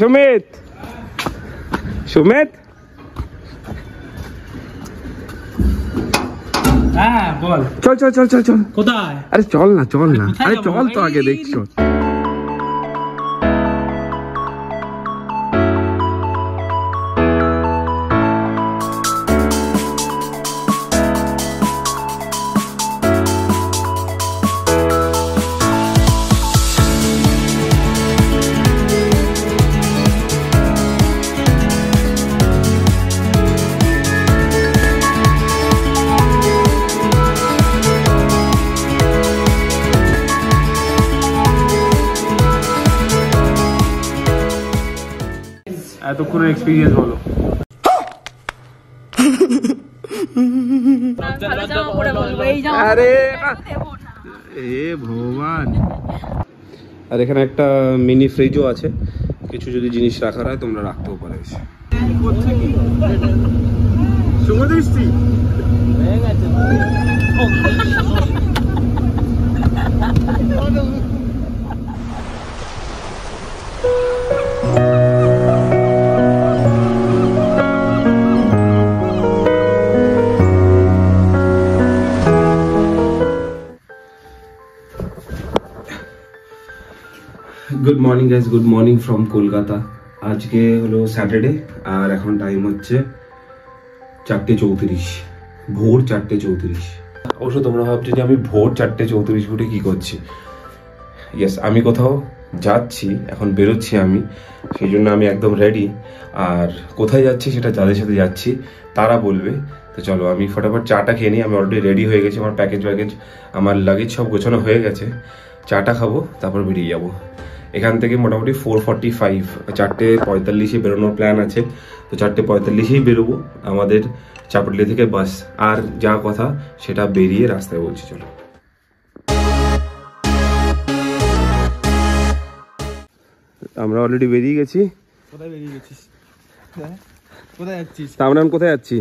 সুমিত সুমিত হ্যাঁ বল। চল চল চল চল চল। কোথায়? আরে চল না চল না, আরে চল তো আগে দেখছো। এতক্ষণের এক্সপিরিয়েন্স বলো। আরে এ ভগবান। আর এখানে একটা মিনি ফ্রিজও আছে, কিছু যদি জিনিস রাখার হয় তোমরা রাখতেও পারো। শুভ দৃষ্টি good morning guys, good morning from Kolkata. আজকে হলো স্যাটারডে আর এখন টাইম হচ্ছে 4:34, ভোর 4:34। অবশ্য তোমরা ভাবছো যে আমি ভোর 4:34 ফুটে কি করছি। ইয়েস, আমি কোথাও যাচ্ছি, এখন বেরোচ্ছি আমি, সেই জন্য আমি একদম রেডি। আর কোথায় যাচ্ছি সেটা যাদের সাথে যাচ্ছি তারা বলবে। তো চলো আমি ফটাফট চাটা খেয়ে নিই। আমি অলরেডি রেডি হয়ে গেছি, আমার প্যাকেজ আমার লাগেজ সব গোছানো হয়ে গেছে। চাটা খাবো, তারপর বেরিয়ে যাবো এখান থেকে। মোটামুটি 4:45, 4:45 বেরোনোর প্ল্যান আছে। তো 4:45 বেরোবো আমাদের চাপাডালি থেকে বাস। আর যা কথা সেটা বেরিয়ে রাস্তায় বলছি। চলো আমরা অলরেডি বেরিয়ে গেছি। কোথায় বেরিয়ে গেছিস? কোথায় যাচ্ছিস? আমরা কোথায় যাচ্ছি?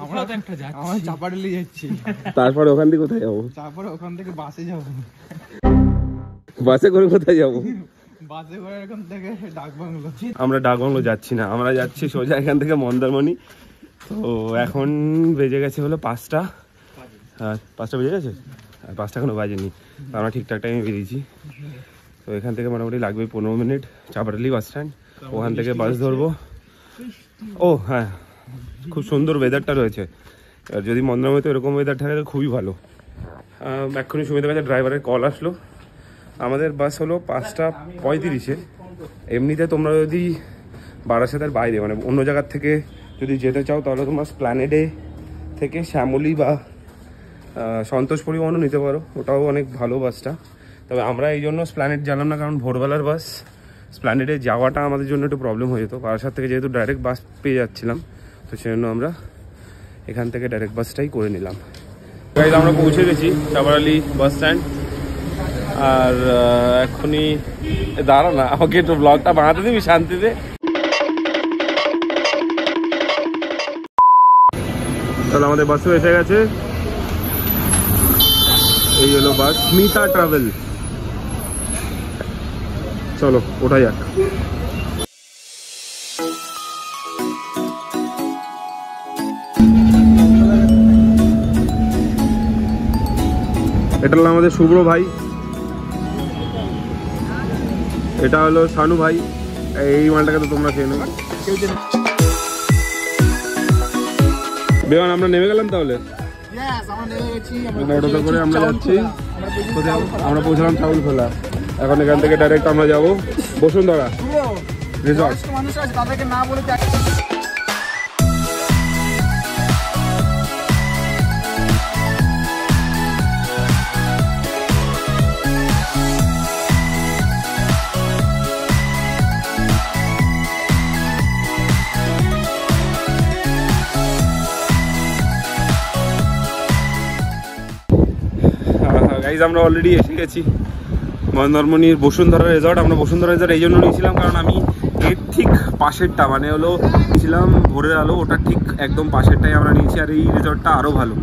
আমরা তো একটা যাচ্ছি, আমরা চাপাডালি যাচ্ছি। তারপরে ওখান থেকে কোথায় যাবো? তারপরে ওখান থেকে বাসে যাবো। বাসে করে কোথায় যাবো? বাসে করে এখান থেকে ডাকবাংলো। আমরা ডাকবাংলো যাচ্ছি না, আমরা যাচ্ছি সোজা এখান থেকে মন্দারমণি। তো এখন বেজে গেছে হলো 5টা। হ্যাঁ 5টা বেজে গেছে, আর 5টা এখনো বাজেনি। আমরা ঠিকঠাক টাইমে বেরিয়েছি। তো এখান থেকে মোটামুটি লাগবে 15 মিনিট চাপাডালি বাস স্ট্যান্ড। ওখান থেকে বাস ধরবো। ও হ্যাঁ, খুব সুন্দর ওয়েদারটা রয়েছে। আর যদি মন্দারমণিতে এরকম ওয়েদার থাকে খুবই ভালো। এক্ষুনি সুবিধা কাছে ড্রাইভারের কল আসলো। আমাদের বাস হলো 5:35। এমনিতে তোমরা যদি বারাসাতের বাইরে মানে অন্য জায়গার থেকে যদি যেতে চাও তাহলে তোমরা স্প্ল্যানেডে থেকে শ্যামলী বা সন্তোষ পরিবহনও নিতে পারো, ওটাও অনেক ভালো বাসটা। তবে আমরা এই জন্য স্প্ল্যানেড জানলাম না, কারণ ভোরবেলার বাস স্প্ল্যানেডে যাওয়াটা আমাদের জন্য একটু প্রবলেম হয়ে যেত। বারাসাত থেকে যেহেতু ডাইরেক্ট বাস পেয়ে যাচ্ছিলাম, তো সেজন্য আমরা এখান থেকে ডাইরেক্ট বাসটাই করে নিলাম। আমরা পৌঁছে গেছি চাপাডালি বাস স্ট্যান্ড। আর এক্ষুনি দাঁড়া না, আমাকে একটু ব্লগটা বানাতে দিবি শান্তিতে। তাহলে আমাদের বাসও এসে গেছে। এই হলো বাস, স্মিতা ট্রাভেল। চলো ওঠাই যাক। এটা হলো আমাদের শুভ্র ভাই, এটা হলো শানু ভাই। এই মালটাকে তো তোমরা চেনো। বেওয়ান আমরা নেমে গেলাম তাহলে। অটোতে করে আমরা যাচ্ছি, আমরা পৌঁছলাম চাউলখোলা। এখন এখান থেকে ডাইরেক্ট আমরা যাবো বসুন্ধরা রিসর্ট। আমরা অলরেডি এসে গেছি মন্দারমণির বসুন্ধরা রিসর্ট। আমরা বসুন্ধরা রিসর্ট এই জন্য নিয়েছিলাম কারণ আমি এর ঠিক পাশেরটা মানে হলো ছিলাম ভোরের আলো, ওটা ঠিক একদম পাশেরটাই আমরা নিয়েছি। আর এই রিসর্টটা আরও ভালো,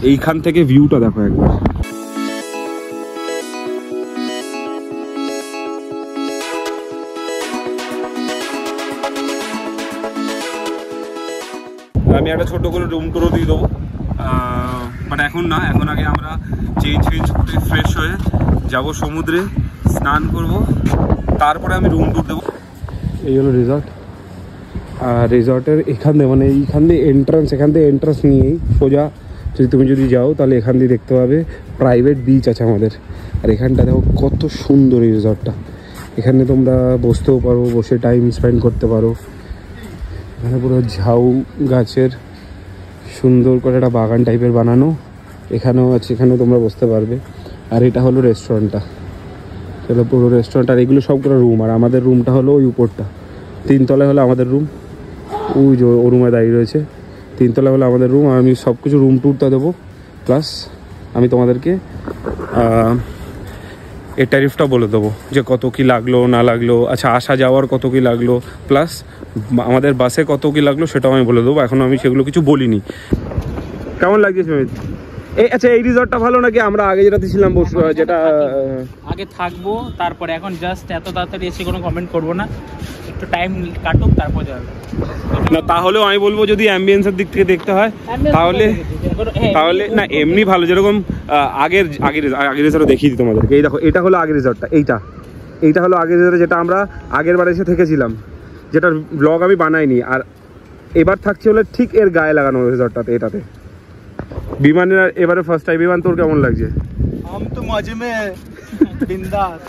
এইখান থেকে ভিউটা দেখো একবার। একটা ছোট করে রুম টুরও দিয়ে দেবো, বাট এখন না, এখন আগে আমরা চেঞ্জ করে ফ্রেশ হয়ে যাব সমুদ্রে, স্নান করব, তারপরে আমি রুম টুর দেবো। এই হলো রিসর্ট। আর রিসর্টের এখান দিয়ে মানে এখান দিয়ে এন্ট্রান্স নিয়েই সোজা তুমি যদি যাও তাহলে এখান দিয়ে দেখতে পাবে প্রাইভেট বিচ আছে আমাদের। আর এখানটা দেখো কত সুন্দর এই রিসর্টটা, এখানে তোমরা বসতেও পারো, বসে টাইম স্পেন্ড করতে পারো। এখানে পুরো ঝাউ গাছের সুন্দর করে একটা বাগান টাইপের বানানো, এখানেও আছে, এখানেও তোমরা বসতে পারবে। আর এটা হলো রেস্টুরেন্টটা, এটা পুরো রেস্টুরেন্ট। আর এগুলো সবগুলো রুম, আর আমাদের রুমটা হলো ওই উপরটা, 3 তলায় হলো আমাদের রুম। ওই যে ও রুমে দাঁড়িয়ে রয়েছে, 3 তলায় হলো আমাদের রুম। আর আমি সব কিছু রুম ট্যুরটা দেবো, প্লাস আমি তোমাদেরকে এর ট্যারিফটা বলে দেবো যে কত কি লাগলো না লাগলো, আচ্ছা আসা যাওয়ার কত কি লাগলো, প্লাস আমাদের বাসে কত কি লাগলো সেটাও আমি বলে দেবো। এখন আমি সেগুলো কিছু বলিনি। কেমন লাগছে সুমিত? আচ্ছা এই রিসর্টটা ভালো নাকি আমরা আগে যেটাতে ছিলাম, যেটা আগে থাকবো, তারপরে এখন জাস্ট এত তাড়াতাড়ি এসে কোনো কমেন্ট করবো না, একটু টাইম কাটুক তারপর যাবে না। তাহলেও আমি বলবো যদি অ্যাম্বিয়েন্সের দিক থেকে দেখতে হয় তাহলে না এমনি ভালো, যেরকম আগের রিসর্টটা দেখিয়ে দিই তোমাদেরকে। এই দেখো, এটা হলো আগের রিসর্টটা, এইটা হলো আগের রিসর্টে যেটা আমরা আগের বার এসে থেকেছিলাম, যেটার ব্লগ আমি বানাইনি। আর এবার থাকছে হলো ঠিক এর গায়ে লাগানো রিসর্টটাতে, এটাতে। বিমানের এবারে ফার্স্ট টাইম। বিমান তোর কেমন লাগছে? हम तो मजे में है, बिंदास।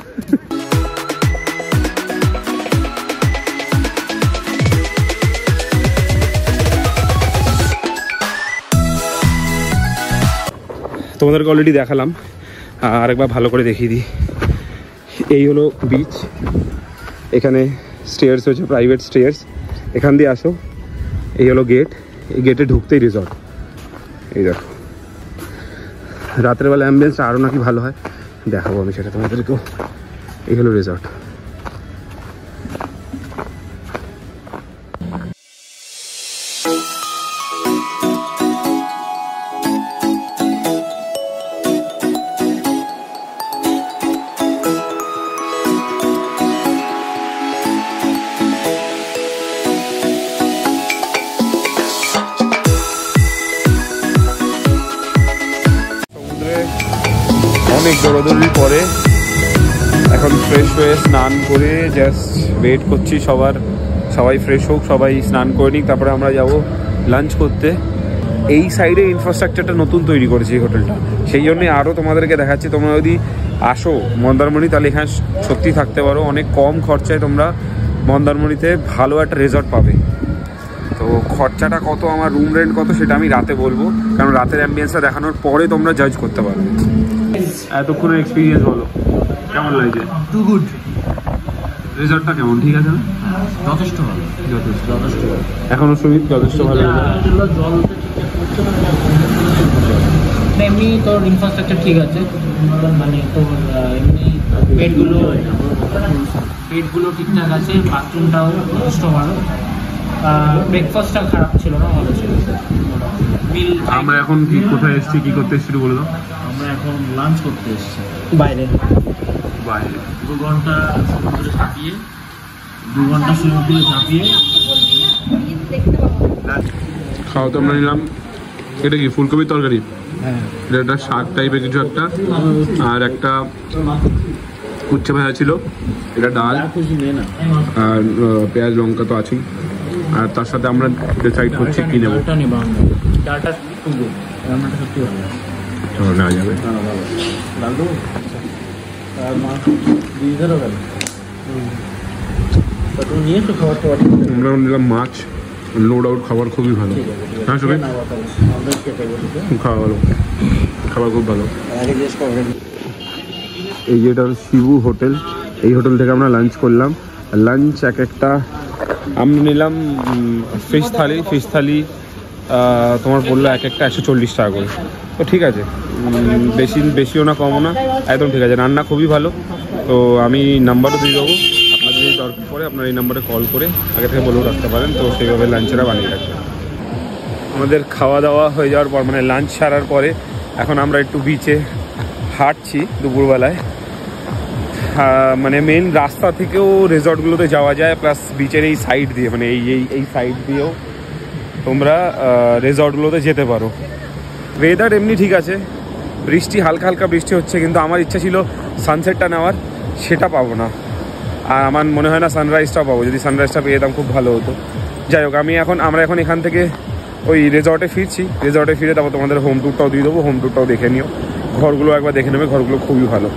তোমাদেরকে অলরেডি দেখালাম, আরেকবার ভালো করে দেখিয়ে দিই। এই হলো বিচ, এখানে স্টেয়ার্স হচ্ছে, প্রাইভেট স্টেয়ার্স, এখান দিয়ে আসো। এই হলো গেট, এই গেটে ঢুকতেই রিসর্ট। এই দেখো, রাতের বেলা অ্যাম্বিয়েন্সটা আরও নাকি ভালো হয়, দেখাবো আমি সেটা তোমাদেরকেও। এই হলো রিসর্ট। অনেক দৌড়াদৌড়ির পরে এখন ফ্রেশ হয়ে স্নান করে জাস্ট ওয়েট করছি সবাই ফ্রেশ হোক, সবাই স্নান করে নিক, তারপরে আমরা যাব লাঞ্চ করতে। এই সাইডে ইনফ্রাস্ট্রাকচারটা নতুন তৈরি করেছে এই হোটেলটা, সেই জন্যই আরও তোমাদেরকে দেখাচ্ছি। তোমরা যদি আসো মন্দারমণি তাহলে এখানে সত্যি থাকতে পারো, অনেক কম খরচায় তোমরা মন্দারমণিতে ভালো একটা রিসর্ট পাবে। তো খরচাটা কত, আমার রুম রেন্ট কত সেটা আমি রাতে বলবো, কারণ রাতের অ্যাম্বিয়েন্সটা দেখানোর পরে তোমরা জাজ করতে পারবে। এতক্ষণের এক্সপিরিয়েন্স বলো কেমন লাগছে? Two good. রিসর্টটা কেমন, ঠিক আছে না? যথেষ্ট ভালো, যথেষ্ট এখনো সুমিত যথেষ্ট ভালো। জল এমনি তোর ইনফ্রাস্ট্রাকচার ঠিক আছে, মানে তোর এমনি বেডগুলো ঠিকঠাক আছে, বাথরুমটাও যথেষ্ট ভালো, ব্রেকফাস্টটা খারাপ ছিল না, ভালো ছিল। আমরা এখন কোথায় এসেছি, কি করতে এসেছি বলে দাও? আমরা এখন লাঞ্চ করতে এসেছি বাইরে 2 ঘন্টা সমুদ্রে ঝাঁপিয়ে খাওয়া তো আমরা নিলাম। এটা কি ফুলকপির তরকারি? হ্যাঁ, এটা একটা শাক টাইপের কিছু একটা, আর একটা উচ্ছে ভাজা ছিল, এটা ডাল, আর পেঁয়াজ লঙ্কা তো আছেই। আর তার সাথে আমরা ডিসাইড করছি কি নেবো। ডালটা সত্যি ভালো, চলো নেওয়া যাবে। আমরা নিলাম মাছ, নো ডাউট খাবার খুবই ভালো। হ্যাঁ সবাই খাবার খুব ভালো। এই যেটা শিবু হোটেল, এই হোটেল থেকে আমরা লাঞ্চ করলাম। লাঞ্চ একটা আমরা নিলাম ফিশ থালি তোমার পড়লো একটা 140 টাকা করে। তো ঠিক আছে, বেশিও না কমও না, একদম ঠিক আছে। রান্না খুবই ভালো। তো আমি নাম্বারও দিয়ে দেবো, আপনার যদি দরকার পড়ে আপনার এই নাম্বারে কল করে আগে থেকে বলেও রাখতে পারেন, তো সেইভাবে লাঞ্চেরা বানিয়ে রাখবেন। আমাদের খাওয়া দাওয়া হয়ে যাওয়ার পর মানে লাঞ্চ সারার পরে এখন আমরা একটু বিচে হাঁটছি দুপুরবেলায়। মানে মেন রাস্তা থেকেও রিসর্টগুলোতে যাওয়া যায়, প্লাস বিচের এই সাইড দিয়ে, মানে এই সাইড দিয়েও তোমরা রিসর্টগুলোতে যেতে পারো। ওয়েদার এমনি ঠিক আছে, বৃষ্টি হালকা হালকা বৃষ্টি হচ্ছে, কিন্তু আমার ইচ্ছা ছিল সানসেটটা নেওয়ার, সেটা পাবো না। আর আমার মনে হয় না সানরাইজটাও পাবো। যদি সানরাইজটা পেয়ে যেতাম খুব ভালো হতো। যাই হোক, আমরা এখন এখান থেকে ওই রিসর্টে ফিরছি। রিসর্টে ফিরে তারপর তোমাদের হোম ট্যুরটাও দিয়ে দেবো। হোম ট্যুরটাও দেখে নিও, ঘরগুলো একবার দেখে নেবে, ঘরগুলো খুবই ভালো।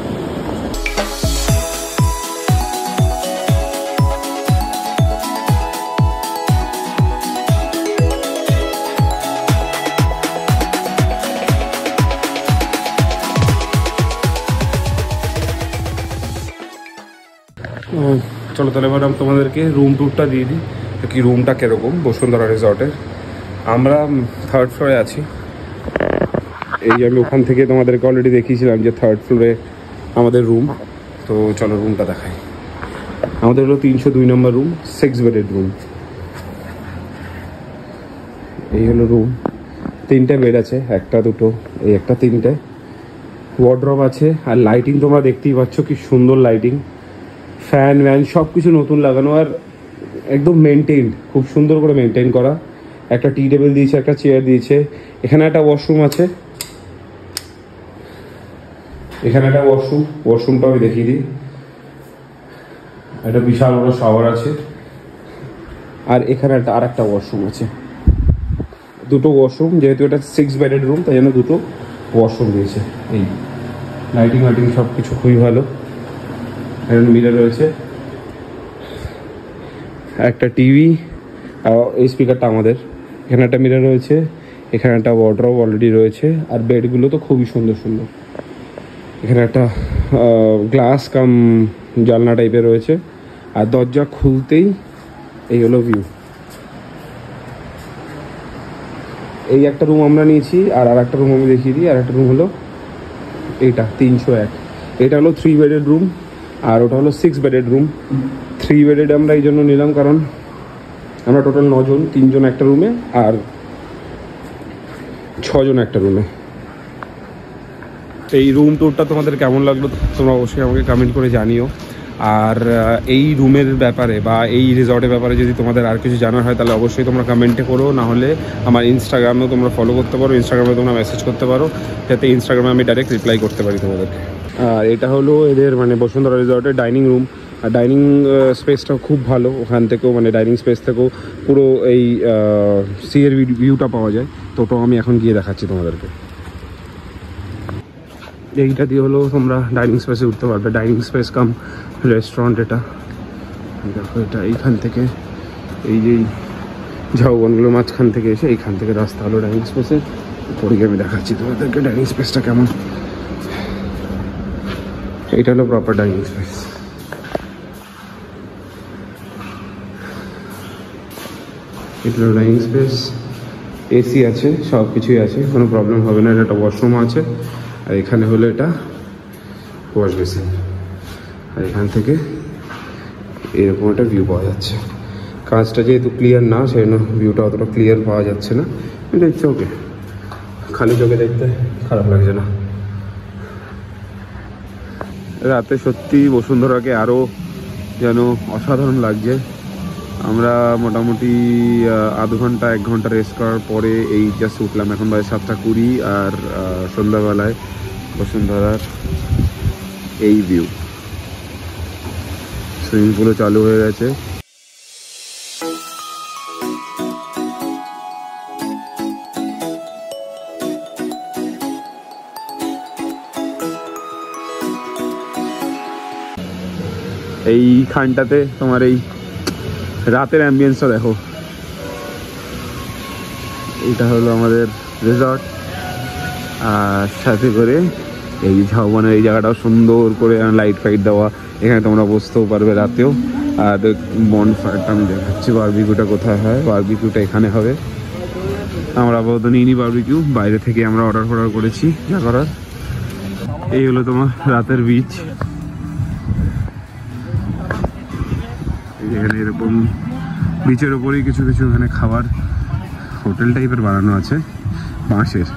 চলো তাহলে এবার আমি তোমাদেরকে রুম ট্যুরটা দিয়ে দিই, কি রুমটা কীরকম বসুন্ধরা রিসর্টের। আমরা 3rd ফ্লোরে আছি। এই আমি ওখান থেকে তোমাদেরকে অলরেডি দেখিয়েছিলাম যে 3rd ফ্লোরে আমাদের রুম। তো চলো রুমটা দেখাই। আমাদের হলো 302 নম্বর রুম, 6 বেডেড রুম। এই হলো রুম, 3টে বেড আছে, 1টা 2টো, এই একটা 3টে। ওয়ার্ড্রপ আছে, আর লাইটিং তোমরা দেখতেই পাচ্ছ কি সুন্দর লাইটিং। ফ্যান ভ্যান সব কিছু নতুন লাগানো, আর একদম মেনটেন, খুব সুন্দর করে মেনটেন করা। একটা টি টেবিল দিয়েছে, একটা চেয়ার দিয়েছে। এখানে একটা ওয়াশরুম আছে, এখানে একটা ওয়াশরুমটা আমি দেখিয়ে দিই। একটা বিশাল বড় শাওয়ার আছে, আর এখানে আর একটা ওয়াশরুম আছে। দুটো ওয়াশরুম, যেহেতু এটা 6 বেডেড রুম তাই জন্য দুটো ওয়াশরুম দিয়েছে। এই লাইটিং সব কিছু খুবই ভালো। এখানে মিরর রয়েছে, একটা টিভি, এই স্পিকারটা আমাদের। এখানে একটা মিরর রয়েছে, এখানে একটা ওয়ার্ড্রপ অলরেডি রয়েছে, আর বেডগুলো তো খুবই সুন্দর সুন্দর। এখানে একটা গ্লাস কাম জানলা টাইপের রয়েছে, আর দরজা খুলতেই এই হলো ভিউ। এই একটা রুম আমরা নিয়েছি, আর একটা রুম আমি দেখিয়ে দিই। আর একটা রুম হলো এইটা 301। এটা হলো 3 বেডেড রুম, আর ওটা হলো 6 বেডেড রুম। 3 বেডেড আমরা এই জন্য নিলাম কারণ আমরা টোটাল 9 জন, 3 জন একটা রুমে আর 6 জন একটা রুমে। এই রুম ট্যুরটা তোমাদের কেমন লাগলো তোমরা অবশ্যই আমাকে কমেন্ট করে জানিও। আর এই রুমের ব্যাপারে বা এই রিসর্টের ব্যাপারে যদি তোমাদের আর কিছু জানার হয় তাহলে অবশ্যই তোমরা কমেন্টে করো, না হলে আমার ইনস্টাগ্রামেও তোমরা ফলো করতে পারো। ইনস্টাগ্রামে তোমরা মেসেজ করতে পারো, যাতে ইনস্টাগ্রামে আমি ডাইরেক্ট রিপ্লাই করতে পারি তোমাদেরকে। আর এটা হলো এদের মানে বসুন্ধরা রিসর্টের ডাইনিং রুম। আর ডাইনিং স্পেসটাও খুব ভালো। ওখান থেকেও মানে ডাইনিং স্পেস থেকেও পুরো এই সিয়ের ভিউটা পাওয়া যায়। তো ওটাও আমি এখন গিয়ে দেখাচ্ছি তোমাদেরকে। এইটা দিয়ে হলো তোমরা ডাইনিং স্পেসে উঠতে পারবে। ডাইনিং স্পেস কাম রেস্টুরেন্ট এটা। দেখো এটা এইখান থেকে, এই যে ঝাউবনগুলোর মাঝখান থেকে এসে এইখান থেকে রাস্তা হলো ডাইনিং স্পেসের। পরে গিয়ে আমি দেখাচ্ছি তোমাদেরকে ডাইনিং স্পেসটা কেমন। এইটা হলো প্রপার ডাইনিং স্পেস। এটা হলো ডাইনিং স্পেস, এসি আছে, সব কিছুই আছে, কোনো প্রবলেম হবে না। এটা একটা ওয়াশরুম আছে, আর এখানে হলো এটা ওয়াশ বেসিন। আর এখান থেকে এরকম একটা ভিউ পাওয়া যাচ্ছে। কাঁচটা যেহেতু ক্লিয়ার না, সেই জন্য ভিউটা অতটা ক্লিয়ার পাওয়া যাচ্ছে না। এটা ইচ্ছে ওকে, খালি চোখে দেখতে খারাপ লাগছে না। রাতে সত্যি বসুন্ধরাকে আরও যেন অসাধারণ লাগছে। আমরা মোটামুটি আধ ঘন্টা 1 ঘন্টা রেস্ট করার পরে এই জাস্ট উঠলাম। এখন বাজে 7:20, আর সন্ধ্যাবেলায় বসুন্ধরার এই ভিউ। সুইমিং পুলও চালু হয়ে গেছে। এইখানটাতে তোমার এই রাতের অ্যাম্বিয়েন্সটা দেখো। এটা হলো আমাদের রিসর্ট, আর সাথে করে এই ঝাউবনের এই জায়গাটাও সুন্দর করে লাইট ফাইট দেওয়া। এখানে তোমরা বসতেও পারবে রাতেও। আর বনফায়ারটা আমি দেখাচ্ছি, বারবিকিউটা কোথায় হয়। বারবিকিউটা এখানে হবে। আমরা আপাতত নিইনি বারবিকিউ, বাইরে থেকে আমরা অর্ডার করেছি যা করার। এই হলো তোমার রাতের বিচ। এখানে এরকম বিচের ওপরেই কিছু কিছু এখানে খাবার হোটেল টাইপের বানানো আছে বাঁশের।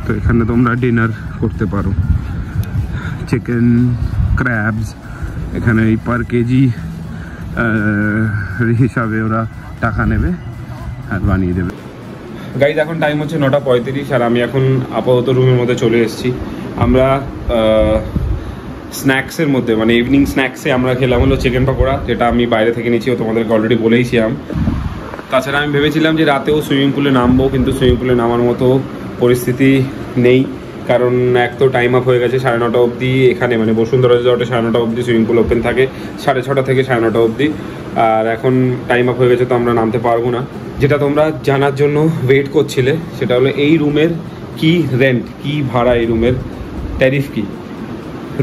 তো এখানে তোমরা ডিনার করতে পারো। চিকেন, ক্র্যাবস, এখানে এই পার কেজি হিসাবে ওরা টাকা নেবে। আর বানিয়ে দেবে। গাইজ এখন টাইম হচ্ছে 9:35 আর আমি এখন আপাতত রুমের মধ্যে চলে এসেছি। আমরা স্ন্যাক্সের মধ্যে মানে ইভিনিং স্ন্যাক্সে আমরা খেলাম হলো চিকেন পকোড়া, যেটা আমি বাইরে থেকে নিয়েছি, তোমাদেরকে অলরেডি বলেইছিলাম। তাছাড়া আমি ভেবেছিলাম যে রাতেও সুইমিং পুলে নামবো, কিন্তু সুইমিং পুলে নামার মতো পরিস্থিতি নেই, কারণ এক তো টাইম আপ হয়ে গেছে 9:30 অবধি। এখানে মানে বসুন্ধরা রিসর্টে 9:30 অবধি সুইমিং পুল ওপেন থাকে, 6:30 থেকে 9:30 অবধি। আর এখন টাইম আপ হয়ে গেছে, তো আমরা নামতে পারবো না। যেটা তোমরা জানার জন্য ওয়েট করছিলে সেটা হলো এই রুমের কি রেন্ট, কি ভাড়া, এই রুমের ট্যারিফ কি।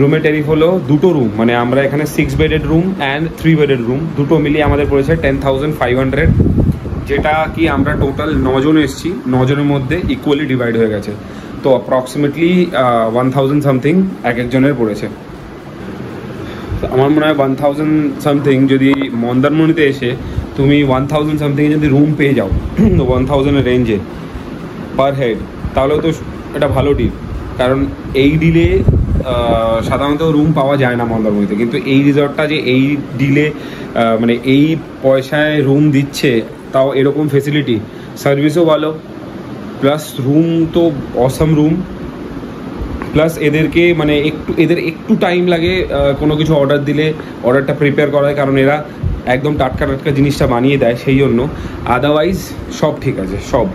রুমের ট্যারিফ হলো দুটো রুম, মানে আমরা এখানে 6 bedded room and 3 bedded room দুটো মিলিয়ে আমাদের পড়েছে 10,500, যেটা কি আমরা টোটাল 9 জন এসেছি, 9 জনের মধ্যে ইকুয়ালি ডিভাইড হয়ে গেছে। তো অ্যাপ্রক্সিমেটলি 1000 সামথিং এক একজনের পড়েছে। আমার মনে হয় 1000 সামথিং যদি মন্দারমণিতে এসে তুমি 1000 সামথিং যদি রুম পেয়ে যাও 1000-এর রেঞ্জে পার হেড, তাহলেও তো এটা ভালো ডিল। কারণ এই ডিলে সাধারণত রুম পাওয়া যায় না মন্দারমণিতে, কিন্তু এই রিসর্টটা যে এই ডিলে মানে এই পয়সায় রুম দিচ্ছে, তাও এরকম ফেসিলিটি, সার্ভিসও ভালো, প্লাস রুম তো অসাম রুম, প্লাস এদেরকে মানে এদের একটু টাইম লাগে কোনো কিছু অর্ডার দিলে অর্ডারটা প্রিপেয়ার করায়, কারণ এরা একদম টাটকা টাটকা জিনিসটা বানিয়ে দেয়, সেই জন্য। আদারওয়াইজ সব ঠিক আছে সব।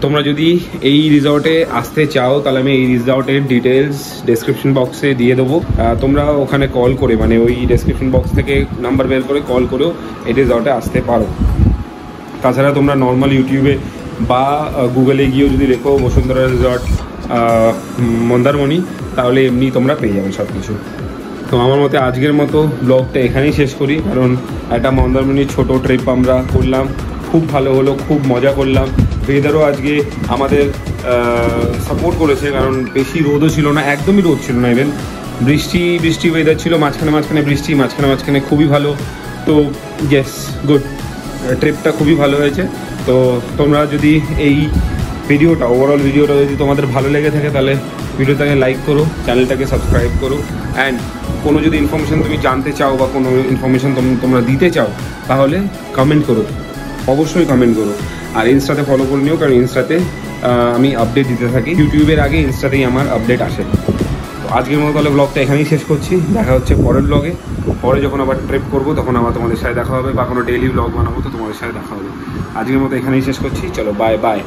তোমরা যদি এই রিসর্টে আসতে চাও তাহলে আমি এই রিসর্টের ডিটেলস ডেসক্রিপশন বক্সে দিয়ে দেবো। তোমরা ওখানে কল করে মানে ওই ডেসক্রিপশন বক্স থেকে নাম্বার বের করে কল করেও এই রিসর্টে আসতে পারো। তাছাড়া তোমরা নর্মাল ইউটিউবে বা গুগলে গিয়েও যদি লেখো বসুন্ধরা রিসর্ট মন্দারমণি, তাহলে এমনি তোমরা পেয়ে যাবে সব কিছু। তো আমার মতে আজকের মতো ব্লগটা এখানেই শেষ করি, কারণ একটা মন্দারমণির ছোটো ট্রিপ আমরা করলাম, খুব ভালো হলো, খুব মজা করলাম। ওয়েদারও আজকে আমাদের সাপোর্ট করেছে, কারণ বেশি রোদও ছিল না, একদমই রোদ ছিল না, ইভেন বৃষ্টি ওয়েদার ছিল, মাঝখানে বৃষ্টি, মাঝখানে খুবই ভালো। তো ইয়েস, গুড, ট্রিপটা খুবই ভালো হয়েছে। তো তোমরা যদি এই ভিডিওটা ওভারঅল ভিডিওটা যদি তোমাদের ভালো লেগে থাকে তাহলে ভিডিওটাকে লাইক করো, চ্যানেলটাকে সাবস্ক্রাইব করো, অ্যান্ড কোনো যদি ইনফরমেশান তুমি জানতে চাও বা কোনো ইনফরমেশান তোমরা দিতে চাও তাহলে কমেন্ট করো, অবশ্যই কমেন্ট করো। আর ইনস্টাতে ফলো করে নিও, কারণ ইনস্টাতে আমি আপডেট দিতে থাকি, ইউটিউবের আগে ইনস্টাতেই আমার আপডেট আসে। তো আজকের মতো তাহলে ব্লগটা এখানেই শেষ করছি, দেখা হচ্ছে পরের ব্লগে। পরে যখন আবার ট্রিপ করবো তখন আবার তোমাদের সাথে দেখা হবে, বা কোনো ডেইলি ব্লগ বানাবো তো তোমাদের সাথে দেখা হবে। আজকের মতো এখানেই শেষ করছি, চলো বাই বাই।